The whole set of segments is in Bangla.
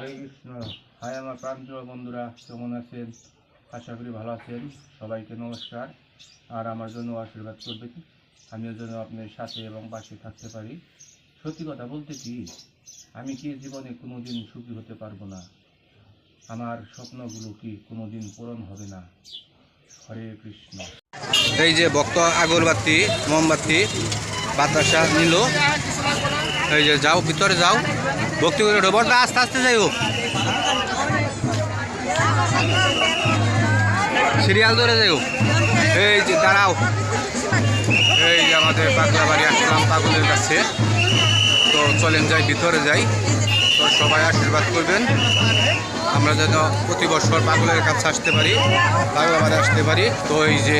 হরে কৃষ্ণ। হাই আমার প্রান্তীয় বন্ধুরা, কেমন আছেন? আশা করি ভালো আছেন। সবাইকে নমস্কার। আর আমার জন্য আশীর্বাদ করবেন, আমিও যেন আপনার সাথে এবং পাশে থাকতে পারি। সত্যি কথা বলতে কি, আমি কি জীবনে কোনোদিন সুখী হতে পারবো না? আমার স্বপ্নগুলো কি কোনোদিন পূরণ হবে না? হরে কৃষ্ণ। এই যে ভক্ত আগরবাতি মোমবাতি বাতাসা নিল। এই যে যাও ভিতরে যাও, ভক্তি করে ওঠো। বড়দা আস্তে আস্তে যাইও, সিরিয়াল ধরে যাইও। এই যে দাঁড়াও, এই যে আমাদের পাগলা বাড়ি আসলাম পাগলের কাছে। তো চলেন যাই, ভিতরে যাই। তো সবাই আশীর্বাদ করবেন, আমরা যেন প্রতি বছর পাগলের কাছে আসতে পারি, পাগলা বাড়ি আসতে পারি। তো এই যে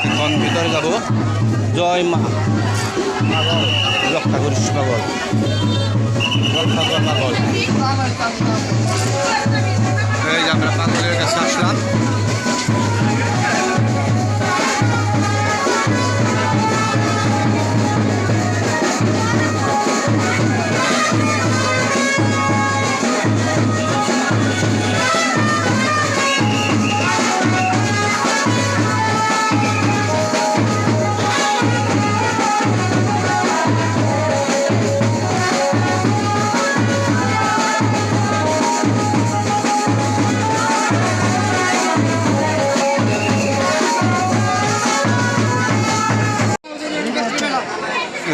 এখন ভিতরে যাব। জয় মা পাগল, রক্ষা করিস পাগল, রক্ষা কর পাগল। এই যে আমরা পাগলের কাছে আসলাম।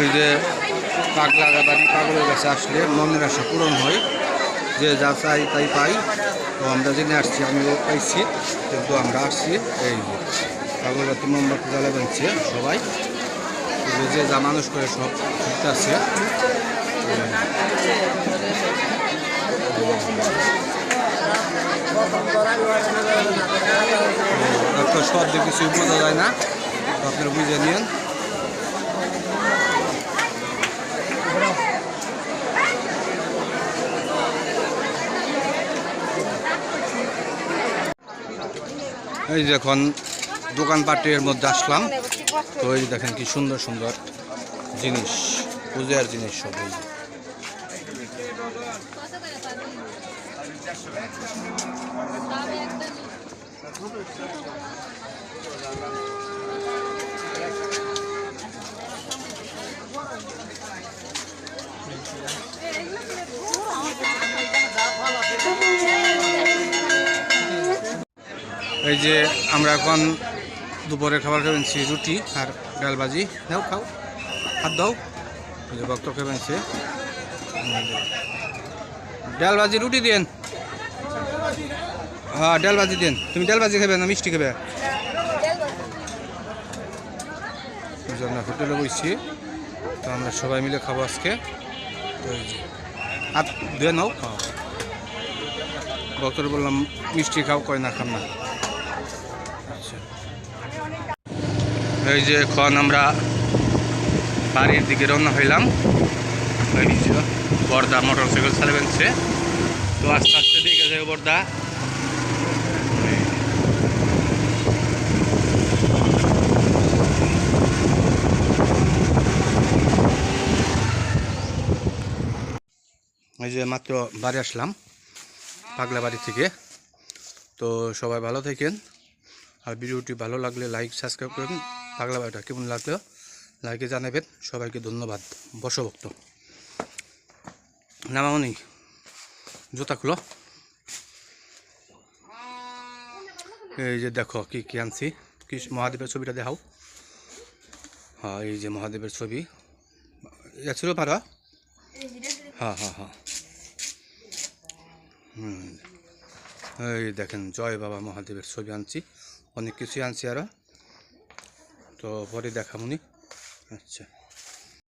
ওই যে পাগলা বাড়ি পাগলের কাছে আসলে মনের আশা পূরণ হয়, যে যা চাই তাই পাই। তো আমরা জেনে আসছি, আমিও পাইছি, কিন্তু আমরা আসছি এই পাগলবাতি মোমবাতি জ্বালা বানছে সবাই, যে যা মানুষ করে সব ঠিক আছে। সব যে কিছুই বোঝা যায় না, তো আপনারা বুঝে নিন। এই যখন দোকানপাটের মধ্যে আসলাম, তো এই দেখেন কি সুন্দর সুন্দর জিনিস, পূজার জিনিস সব। এই যে আমরা এখন দুপুরের খাবার খেয়েছি, রুটি আর ডাল ভাজি। নাও খাও, হাত দাও। এই যে ভক্ত খেয়েছে ডাল ভাজি, রুটি দেন। হ্যাঁ ডাল ভাজি দেন। তুমি ডাল ভাজি খাবে না মিষ্টি খাবে? আমরা হোটেলে বসছি, তো আমরা সবাই মিলে খাবো আজকে। তো এই যে হাত ধুয়ে নাও, খাও। ভক্তরে বললাম মিষ্টি খাও, কয় না খান না। আচ্ছা, এই যে এখন আমরা বাড়ির দিকে রওনা হইলাম। এই যে বর্দা মোটর সাইকেল চালাবেনছে, তো আস্তে আস্তে দিকে যাবে বর্দা। এই যে মাত্র বাড়ি আসলাম পাগলা বাড়ি থেকে। তো সবাই ভালো থাকেন, আর ভিডিওটি ভালো লাগলে লাইক সাবস্ক্রাইব করবেন। পাগলা বাড়িটা কেমন লাগলো লাইকে জানাবেন। সবাইকে ধন্যবাদ। বশভক্ত নামামনি জুতা খুলো। এই যে দেখো কি কি আনছি, কি মহাদেবের ছবিটা দেখাও। হ্যাঁ এই যে মহাদেবের ছবি ছিল পারা। হ্যাঁ হ্যাঁ হ্যাঁ, এই দেখেন জয় বাবা মহাদেবের ছবি আনছি, অনেক কিছুই আনছি আরও, তো পরে দেখামুনি। আচ্ছা।